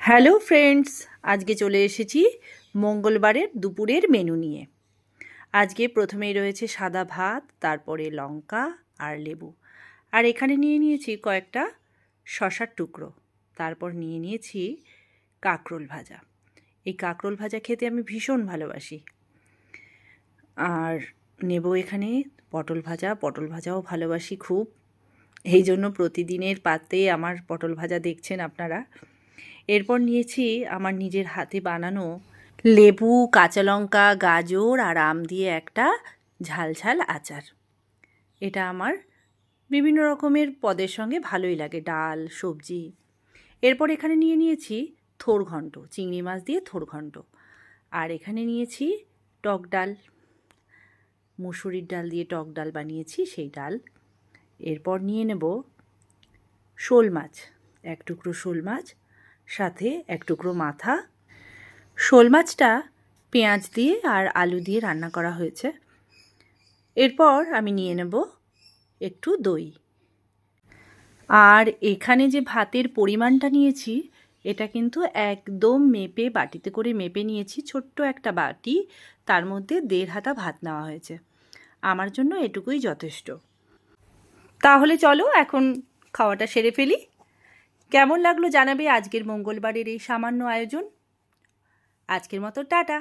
Hello friends, আজকে চলে এসেছি মঙ্গলবারের দুপুরের মেনু নিয়ে। আজকে প্রথমেই রয়েছে সাদা ভাত, তারপরে লঙ্কা আর লেবু, আর এখানে নিয়ে নিয়েছি কয়েকটা শশার টুকরো, তারপর নিয়ে নিয়েছি কাঁকরোল ভাজা। এই কাঁকরোল ভাজা খেতে আমি ভীষণ ভালোবাসি। আর নেব এখানে পটল ভাজা, পটল ভাজাও ভালোবাসি খুব, এই জন্য প্রতিদিনের পাতে আমার পটল ভাজা দেখছেন আপনারা। এরপর নিয়েছি আমার নিজের হাতে বানানো লেবু, কাঁচা লঙ্কা, গাজর আর আম দিয়ে একটা ঝাল ঝাল আচার। এটা আমার বিভিন্ন রকমের পদের সঙ্গে ভালোই লাগে, ডাল, সবজি। এরপর এখানে নিয়ে নিয়েছি থোড় ঘন্ট, চিংড়ি মাছ দিয়ে থোড় ঘন্ট। আর এখানে নিয়েছি টক ডাল, মুসুরির ডাল দিয়ে টক ডাল বানিয়েছি, সেই ডাল। এরপর নিয়ে নেব শোল মাছ, এক টুকরো শোল মাছ, সাথে এক টুকরো মাথা। শোল মাছটা পেঁয়াজ দিয়ে আর আলু দিয়ে রান্না করা হয়েছে। এরপর আমি নিয়ে নেব একটু দই। আর এখানে যে ভাতের পরিমাণটা নিয়েছি, এটা কিন্তু একদম মেপে, বাটিতে করে মেপে নিয়েছি। ছোট্ট একটা বাটি, তার মধ্যে 1.5 হাতা ভাত নেওয়া হয়েছে। আমার জন্য এটুকুই যথেষ্ট। তাহলে চলো এখন খাওয়াটা সেরে ফেলি। কেমন লাগলো জানাবে আজকের মঙ্গলবারের এই সামান্য আয়োজন। আজকের মতো টাটা।